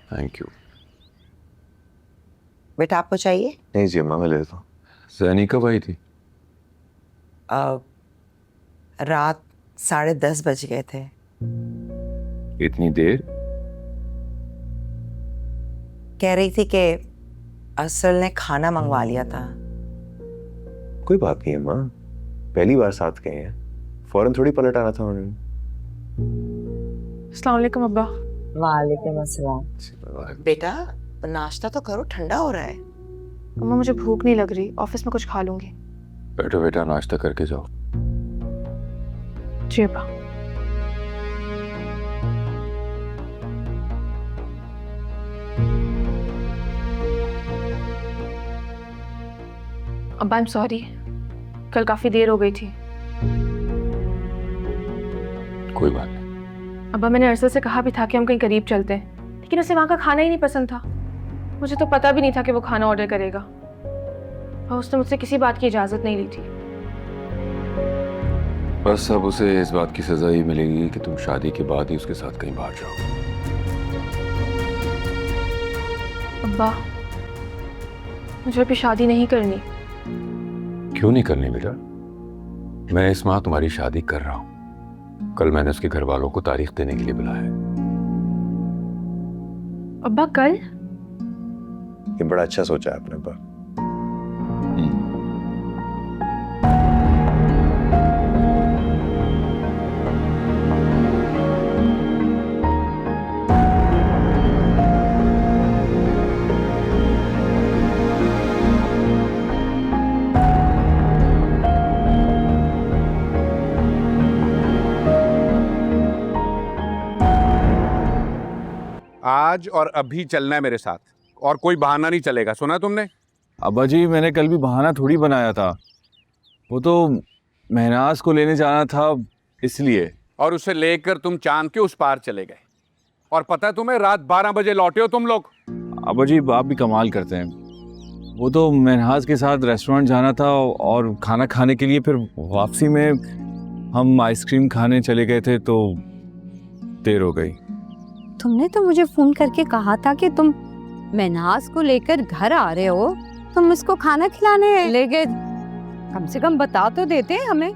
Thank you. बेटा आपको चाहिए? नहीं जी अम्मा, मैं ले लेता हूँ। सैनी कब आई थी? रात 10:30 बज गए थे। इतनी देर? कह रही थी कि असल ने खाना मंगवा लिया था। कोई बात नहीं अम्मा, पहली बार साथ गए हैं, फौरन थोड़ी पलट आना था उन्होंने। अस्सलाम वालेकुम अब्बा। वालेकुम अस्सलाम। बेटा नाश्ता तो करो, ठंडा हो रहा है। अम्मा मुझे भूख नहीं लग रही, ऑफिस में कुछ खा लूंगी। बैठो बेटा, नाश्ता करके जाओ। जी अब्बा। अब्बा आई एम सॉरी, कल काफी देर हो गई थी। कोई बात नहीं। अब्बा मैंने अरसद से कहा भी था कि हम कहीं करीब चलते हैं, लेकिन उसे वहाँ का खाना ही नहीं पसंद था। मुझे तो पता भी नहीं था कि वो खाना ऑर्डर करेगा, और उसने मुझसे किसी बात की इजाज़त नहीं ली थी। बस अब उसे इस बात की सजा ही मिलेगी कि तुम शादी के बाद ही उसके साथ कहीं बाहर जाओ। अब्बा मुझे अभी शादी नहीं करनी। क्यों नहीं करनी बेटा? मैं इस माह तुम्हारी शादी कर रहा हूँ। कल मैंने उसके घर वालों को तारीख देने के लिए बुलाया है। अब्बा कल? ये बड़ा अच्छा सोचा है आपने अब्बा। आज और अभी चलना है मेरे साथ, और कोई बहाना नहीं चलेगा, सुना तुमने? अब्बा जी मैंने कल भी बहाना थोड़ी बनाया था, वो तो महनाज को लेने जाना था इसलिए। और उसे लेकर तुम चांद के उस पार चले गए, और पता है तुम्हें रात 12 बजे लौटे हो तुम लोग। अब्बा जी आप भी कमाल करते हैं, वो तो महनाज के साथ रेस्टोरेंट जाना था और खाना खाने के लिए, फिर वापसी में हम आइसक्रीम खाने चले गए थे तो देर हो गई। तुमने तो मुझे फोन करके कहा था कि तुम महनाज को लेकर घर आ रहे हो, तुम उसको खाना खिलाने ले गए, कम से कम बता तो देते हमें।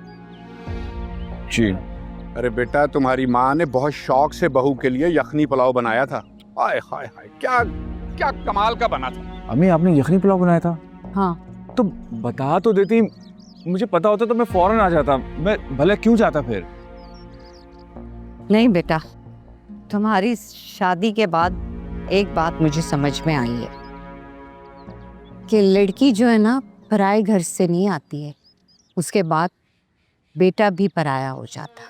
जी अरे बेटा, तुम्हारी माँ ने बहुत शौक से बहू के लिए यखनी पुलाव बनाया था। हाय हाय हाय, क्या क्या कमाल का बना था। अम्मी आपने यखनी पुलाव बनाया था? हाँ तो बता तो देती, मुझे पता होता तो मैं फौरन आ जाता, मैं भले क्यों जाता फिर। नहीं बेटा, तुम्हारी शादी के बाद एक बात मुझे समझ में आई है कि लड़की जो है ना पराए घर से नहीं आती है, उसके बाद बेटा भी पराया हो जाता।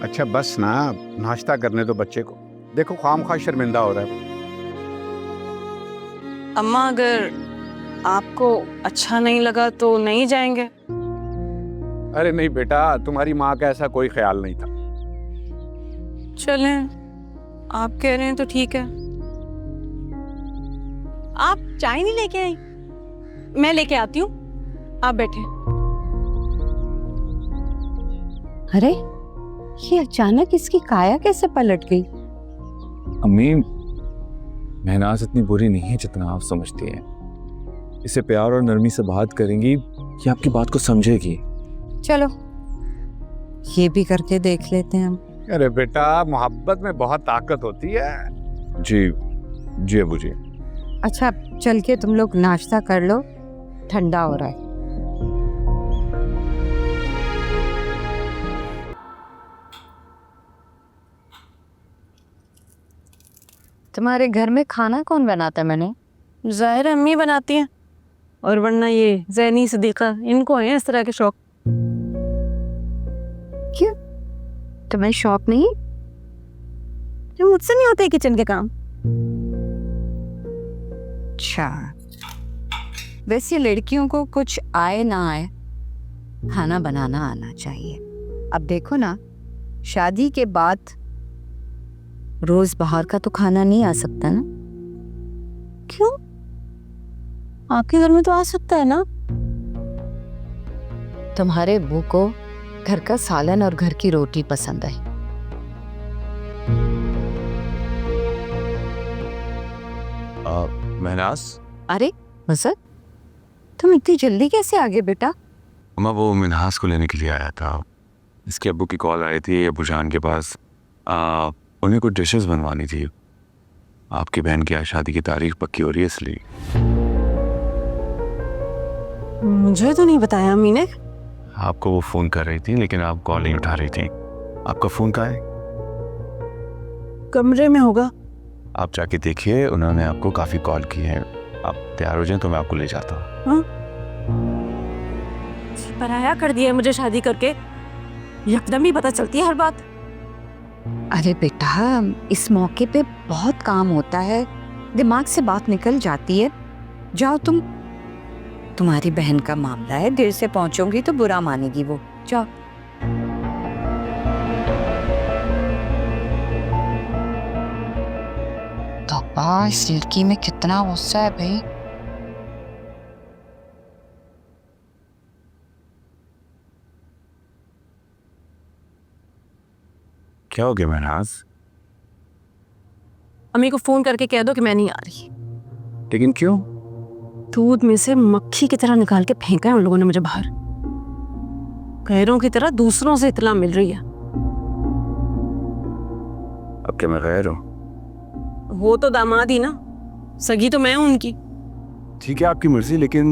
अच्छा बस ना, नाश्ता करने दो बच्चे को, देखो खामखा शर्मिंदा हो रहा है। अम्मा अगर आपको अच्छा नहीं लगा तो नहीं जाएंगे? अरे नहीं बेटा, तुम्हारी माँ का ऐसा कोई ख्याल नहीं था। चलें, आप कह रहे हैं तो ठीक है। आप चाय नहीं लेके आई? मैं लेके आती हूँ, आप बैठे। अरे ये अचानक इसकी काया कैसे पलट गई? अम्मी महनाज इतनी बुरी नहीं है जितना आप समझती हैं, इसे प्यार और नरमी से बात करेंगी, ये आपकी बात को समझेगी। चलो ये भी करके देख लेते हैं हम। अरे बेटा, मोहब्बत में बहुत ताकत होती है। जी जी अबू जी। अच्छा चल के तुम लोग नाश्ता कर लो, ठंडा हो रहा है। तुम्हारे घर में खाना कौन बनाता है? मैंने जाहिर है अम्मी बनाती हैं, और वरना ये ज़ैनी सदीक़ा, इनको हैं इस तरह के शौक। क्यों, तुम्हें शौक नहीं? जो मुझसे नहीं होते किचन के काम। अच्छा, वैसे लड़कियों को कुछ आए ना आए खाना बनाना आना चाहिए। अब देखो ना, शादी के बाद रोज बाहर का तो खाना नहीं आ सकता ना। क्यों? आपके घर में तो आ सकता है ना। तुम्हारे अब्बू को घर का सालन और घर की रोटी पसंद है। महनाज, अरे मजद, तुम इतनी जल्दी कैसे आ गए बेटा? अम्मा वो मिनहास को लेने के लिए आया था। इसके अब्बू की कॉल आई थी अबू जान के पास। उन्हें कुछ डिशेस बनवानी थी। आपकी बहन की आज शादी की तारीख पक्की हो रही है इसलिए। मुझे तो नहीं बताया अम्मी ने। आपको वो फ़ोन कर रही थी लेकिन आप कॉल नहीं उठा रही थी। आपका फ़ोन कहाँ है? कमरे में होगा। आप जाके देखिए, उन्होंने आपको काफ़ी कॉल की है। आप तैयार हो जाएं तो मैं आपको ले जाता हूँ। हाँ? पराया कर दिया मुझे शादी करके, यकदम ही पता चलती है हर बात। अरे बेटा, इस मौके पे बहुत काम होता है, दिमाग से बात निकल जाती है। जाओ तुम, तुम्हारी बहन का मामला है, देर से पहुंचोगी तो बुरा मानेगी वो। जाओ। तौबा, इस लड़की में कितना गुस्सा है भाई। क्या हो गया महनाज? अम्मी को फोन करके कह दो कि मैं नहीं आ रही। लेकिन क्यों? दूध में से मक्खी की तरह निकाल के फेंका है उन लोगों ने मुझे बाहर। गैरों की तरह दूसरों से इत्तला मिल रही है। अब क्या मैं गैर हूँ? वो तो दामाद ही ना, सगी तो मैं हूं उनकी। ठीक है आपकी मर्जी, लेकिन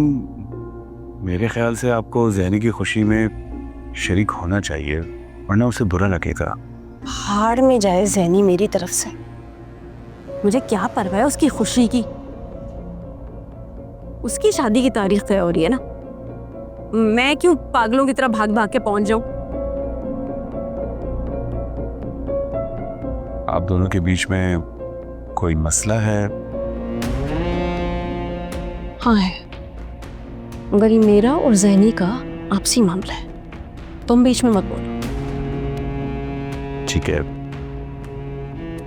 मेरे ख्याल से आपको ज़हनी की खुशी में शरीक होना चाहिए, वरना उसे बुरा लगेगा। हार में जाए ज़हनी मेरी तरफ से, मुझे क्या परवाह है उसकी खुशी की। उसकी शादी की तारीख तय हो रही है ना, मैं क्यों पागलों की तरह भाग भाग के पहुंच जाऊं। आप दोनों के बीच में कोई मसला है? हाँ है, मगर ये मेरा और ज़हनी का आपसी मामला है, तुम बीच में मत बोलो। ठीक है,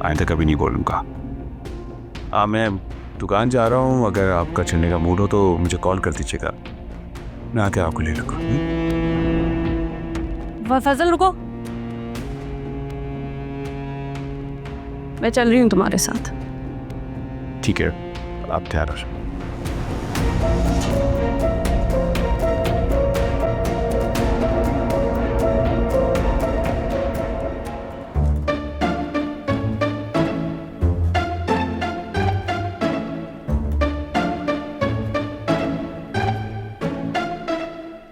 आइंदा कभी नहीं बोलूँगा। मैं दुकान जा रहा हूँ, अगर आपका चलने का मूड हो तो मुझे कॉल कर दीजिएगा, मैं आके आपको ले लूँगा। फजल रुको, मैं चल रही हूँ तुम्हारे साथ। ठीक है, आप तैयार हो जाओ।